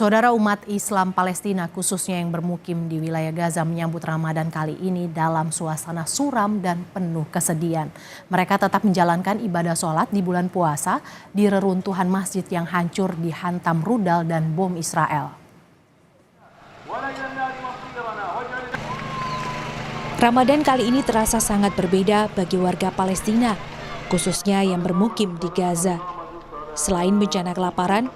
Saudara, umat Islam Palestina khususnya yang bermukim di wilayah Gaza menyambut Ramadan kali ini dalam suasana suram dan penuh kesedihan. Mereka tetap menjalankan ibadah sholat di bulan puasa di reruntuhan masjid yang hancur dihantam rudal dan bom Israel. Ramadan kali ini terasa sangat berbeda bagi warga Palestina, khususnya yang bermukim di Gaza. Selain bencana kelaparan,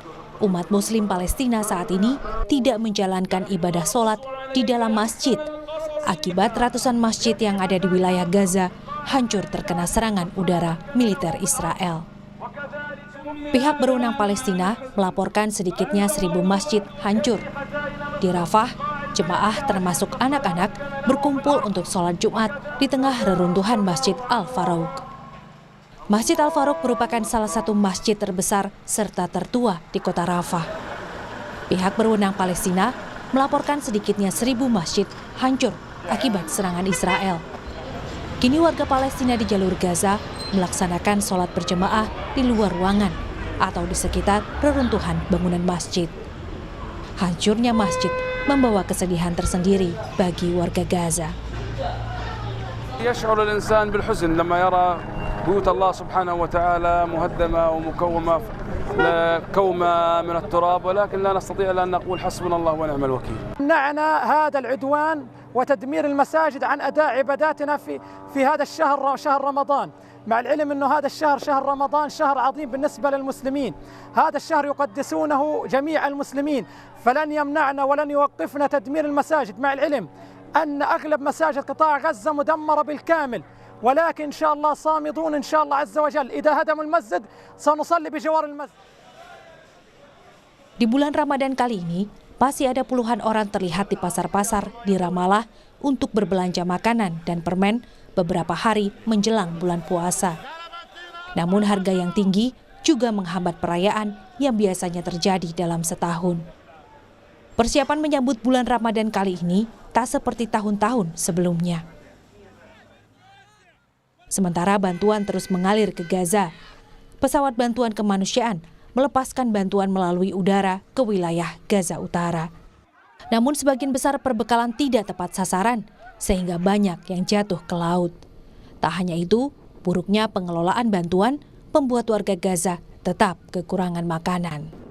umat Muslim Palestina saat ini tidak menjalankan ibadah sholat di dalam masjid akibat ratusan masjid yang ada di wilayah Gaza hancur terkena serangan udara militer Israel. Pihak berwenang Palestina melaporkan sedikitnya 1.000 masjid hancur. Di Rafah, jemaah termasuk anak-anak berkumpul untuk sholat Jumat di tengah reruntuhan Masjid Al-Farouq. Masjid Al-Farouq merupakan salah satu masjid terbesar serta tertua di kota Rafah. Pihak berwenang Palestina melaporkan sedikitnya 1.000 masjid hancur akibat serangan Israel. Kini warga Palestina di jalur Gaza melaksanakan sholat berjemaah di luar ruangan atau di sekitar reruntuhan bangunan masjid. Hancurnya masjid membawa kesedihan tersendiri bagi warga Gaza. يشعر الإنسان بالحزن لما يرى بيوت الله سبحانه وتعالى مهدمة ومكومة كومة من التراب، ولكن لا نستطيع إلا أن نقول حسبنا الله ونعم الوكيل. منعنا هذا العدوان وتدمير المساجد عن أداء عباداتنا في هذا الشهر، شهر رمضان، مع العلم أنه هذا الشهر شهر رمضان شهر عظيم بالنسبة للمسلمين. هذا الشهر يقدسونه جميع المسلمين، فلن يمنعنا ولن يوقفنا تدمير المساجد، مع العلم أن أغلب مساجد قطاع غزة مدمرة بالكامل، ولكن إن شاء الله صامدون إن شاء الله عز وجل. إذا هدموا المسجد سنصلي بجوار المسجد. Di bulan Ramadan kali ini, masih ada puluhan orang terlihat di pasar-pasar di Ramallah untuk berbelanja makanan dan permen beberapa hari menjelang bulan puasa. Namun harga yang tinggi juga menghambat perayaan yang biasanya terjadi dalam setahun. Persiapan menyambut bulan Ramadan kali ini tak seperti tahun-tahun sebelumnya. Sementara bantuan terus mengalir ke Gaza, pesawat bantuan kemanusiaan melepaskan bantuan melalui udara ke wilayah Gaza Utara. Namun sebagian besar perbekalan tidak tepat sasaran, sehingga banyak yang jatuh ke laut. Tak hanya itu, buruknya pengelolaan bantuan membuat warga Gaza tetap kekurangan makanan.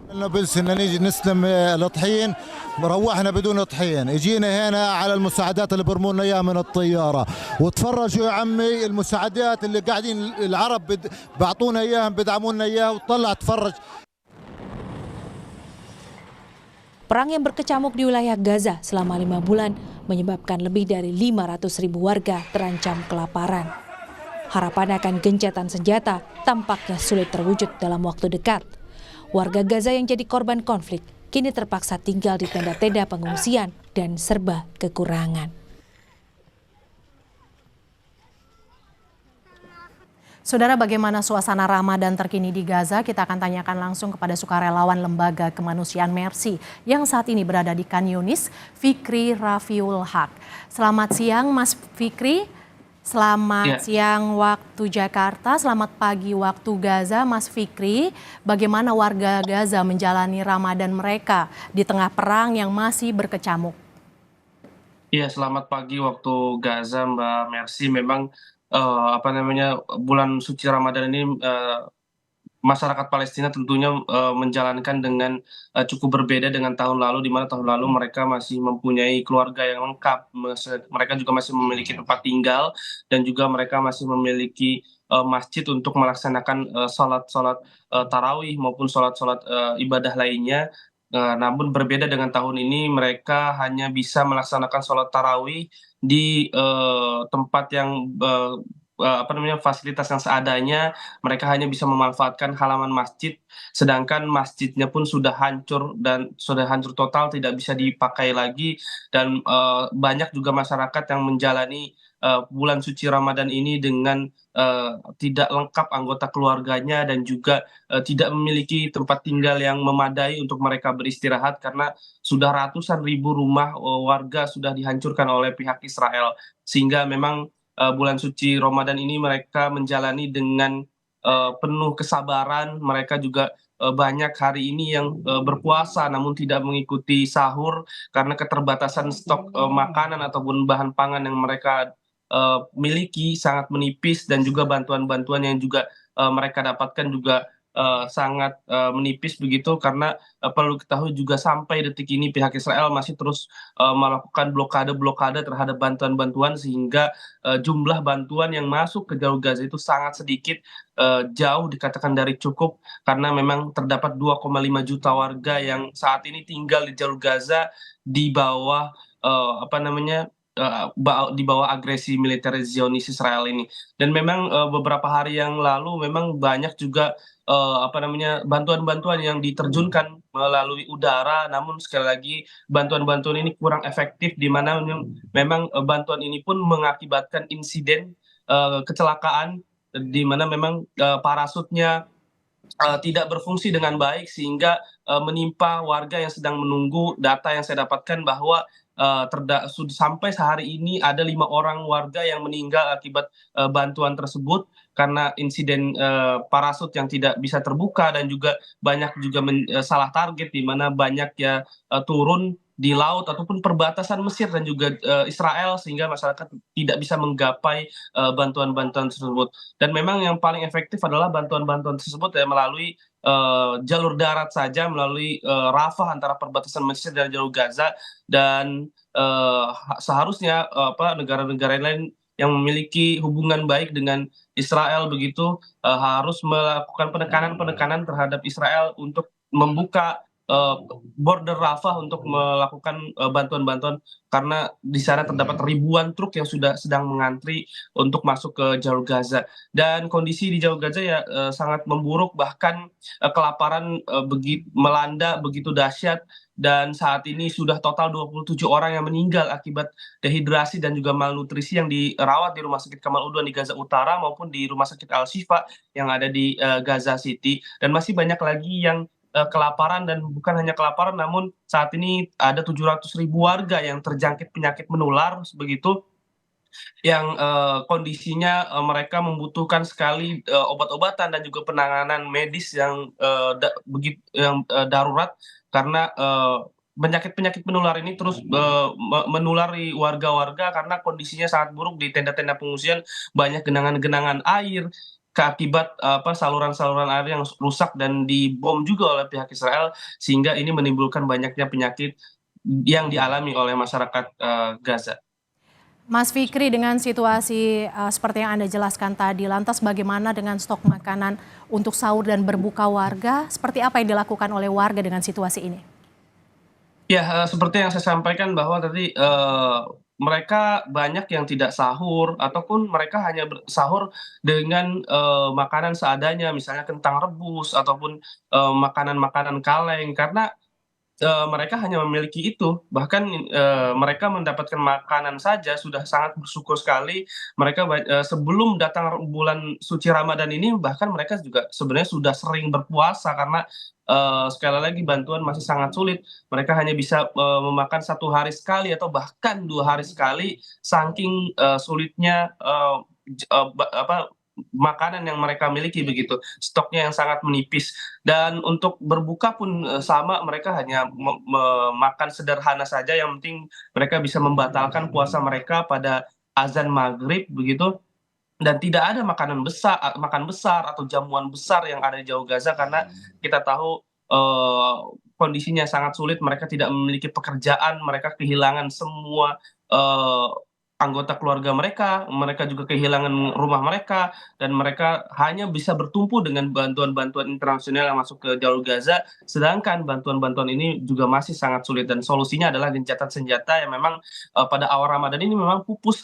انه بدنا نيجي نستلم الطحين، روحنا بدون طحين، اجينا هنا على المساعدات اللي برموا لنا اياها من الطياره، وتفرجوا يا عمي المساعدات اللي قاعدين العرب بعطونا اياها بدعموا لنا اياها، وطلع تفرج. Perang yang berkecamuk di wilayah Gaza selama 5 bulan menyebabkan lebih dari 500.000 warga terancam kelaparan. Harapan akan gencatan senjata tampaknya sulit terwujud dalam waktu dekat. Warga Gaza yang jadi korban konflik kini terpaksa tinggal di tenda-tenda pengungsian dan serba kekurangan. Saudara, bagaimana suasana Ramadan terkini di Gaza? Kita akan tanyakan langsung kepada sukarelawan Lembaga Kemanusiaan Mercy yang saat ini berada di Khan Yunis, Fikri Rafiul Haq. Selamat siang Mas Fikri. Selamat siang waktu Jakarta, selamat pagi waktu Gaza. Mas Fikri, bagaimana warga Gaza menjalani Ramadan mereka di tengah perang yang masih berkecamuk? Iya, selamat pagi waktu Gaza, Mbak Mercy. Memang bulan suci Ramadan ini masyarakat Palestina tentunya menjalankan dengan cukup berbeda dengan tahun lalu, di mana tahun lalu mereka masih mempunyai keluarga yang lengkap, mereka juga masih memiliki tempat tinggal dan juga mereka masih memiliki masjid untuk melaksanakan sholat tarawih maupun sholat ibadah lainnya. Namun berbeda dengan tahun ini, mereka hanya bisa melaksanakan sholat tarawih di tempat yang fasilitas yang seadanya. Mereka hanya bisa memanfaatkan halaman masjid, sedangkan masjidnya pun sudah hancur dan sudah hancur total, tidak bisa dipakai lagi. Dan banyak juga masyarakat yang menjalani bulan suci Ramadan ini dengan tidak lengkap anggota keluarganya dan juga tidak memiliki tempat tinggal yang memadai untuk mereka beristirahat, karena sudah ratusan ribu rumah warga sudah dihancurkan oleh pihak Israel. Sehingga memang bulan suci Ramadan ini mereka menjalani dengan penuh kesabaran. Mereka juga banyak hari ini yang berpuasa namun tidak mengikuti sahur karena keterbatasan stok makanan ataupun bahan pangan yang mereka miliki sangat menipis, dan juga bantuan-bantuan yang juga mereka dapatkan juga sangat menipis begitu, karena perlu diketahui juga sampai detik ini pihak Israel masih terus melakukan blokade-blokade terhadap bantuan-bantuan, sehingga jumlah bantuan yang masuk ke jalur Gaza itu sangat sedikit, jauh dikatakan dari cukup, karena memang terdapat 2,5 juta warga yang saat ini tinggal di jalur Gaza di bawah apa namanya di bawah agresi militer Zionis Israel ini. Dan memang beberapa hari yang lalu memang banyak juga apa namanya bantuan-bantuan yang diterjunkan melalui udara, namun sekali lagi bantuan-bantuan ini kurang efektif, di mana memang bantuan ini pun mengakibatkan insiden kecelakaan, di mana memang parasutnya tidak berfungsi dengan baik, sehingga menimpa warga yang sedang menunggu. Data yang saya dapatkan bahwa sampai sehari ini ada 5 orang warga yang meninggal akibat bantuan tersebut karena insiden parasut yang tidak bisa terbuka, dan juga banyak juga salah target, di mana banyak ya turun di laut ataupun perbatasan Mesir dan juga Israel, sehingga masyarakat tidak bisa menggapai bantuan-bantuan tersebut. Dan memang yang paling efektif adalah bantuan-bantuan tersebut ya melalui jalur darat saja, melalui Rafah antara perbatasan Mesir dan jalur Gaza. Dan seharusnya negara-negara lain yang memiliki hubungan baik dengan Israel begitu harus melakukan penekanan-penekanan terhadap Israel untuk membuka border Rafah untuk melakukan bantuan-bantuan, karena di sana terdapat ribuan truk yang sudah sedang mengantri untuk masuk ke jalur Gaza. Dan kondisi di jalur Gaza ya sangat memburuk, bahkan kelaparan melanda begitu dahsyat, dan saat ini sudah total 27 orang yang meninggal akibat dehidrasi dan juga malnutrisi yang dirawat di Rumah Sakit Kamal Udwan di Gaza Utara maupun di Rumah Sakit Al-Shifa yang ada di Gaza City. Dan masih banyak lagi yang kelaparan, dan bukan hanya kelaparan, namun saat ini ada 700.000 warga yang terjangkit penyakit menular begitu, yang kondisinya mereka membutuhkan sekali obat-obatan dan juga penanganan medis yang darurat, karena penyakit-penyakit menular ini terus menulari warga-warga karena kondisinya sangat buruk. Di tenda-tenda pengungsian banyak genangan-genangan air akibat saluran-saluran air yang rusak dan dibom juga oleh pihak Israel, sehingga ini menimbulkan banyaknya penyakit yang dialami oleh masyarakat Gaza. Mas Fikri, dengan situasi seperti yang Anda jelaskan tadi, lantas bagaimana dengan stok makanan untuk sahur dan berbuka warga? Seperti apa yang dilakukan oleh warga dengan situasi ini? Ya, seperti yang saya sampaikan bahwa tadi mereka banyak yang tidak sahur, ataupun mereka hanya sahur dengan makanan seadanya, misalnya kentang rebus ataupun makanan-makanan kaleng, karena mereka hanya memiliki itu. Bahkan mereka mendapatkan makanan saja sudah sangat bersyukur sekali. Mereka sebelum datang bulan suci Ramadan ini, bahkan mereka juga sebenarnya sudah sering berpuasa, karena sekali lagi bantuan masih sangat sulit. Mereka hanya bisa memakan 1 hari sekali atau bahkan 2 hari sekali, saking sulitnya makanan yang mereka miliki begitu, stoknya yang sangat menipis. Dan untuk berbuka pun sama, mereka hanya makan sederhana saja, yang penting mereka bisa membatalkan puasa mereka pada azan maghrib begitu. Dan tidak ada makan besar atau jamuan besar yang ada di jalur Gaza, karena kita tahu kondisinya sangat sulit. Mereka tidak memiliki pekerjaan, mereka kehilangan semua anggota keluarga mereka juga kehilangan rumah mereka, dan mereka hanya bisa bertumpu dengan bantuan-bantuan internasional yang masuk ke jalur Gaza, sedangkan bantuan-bantuan ini juga masih sangat sulit. Dan solusinya adalah gencatan senjata, yang memang pada awal Ramadan ini memang pupus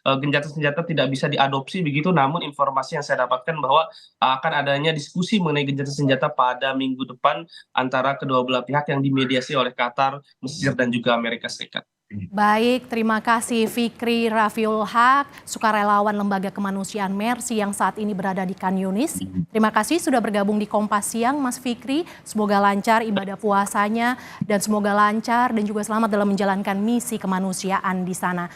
gencatan senjata tidak bisa diadopsi begitu, namun informasi yang saya dapatkan bahwa akan adanya diskusi mengenai gencatan senjata pada minggu depan antara kedua belah pihak yang dimediasi oleh Qatar, Mesir, dan juga Amerika Serikat. Baik, terima kasih Fikri Rafiul Haq, sukarelawan Lembaga Kemanusiaan Mercy yang saat ini berada di Khan Yunis. Terima kasih sudah bergabung di Kompas Siang, Mas Fikri. Semoga lancar ibadah puasanya, dan semoga lancar dan juga selamat dalam menjalankan misi kemanusiaan di sana.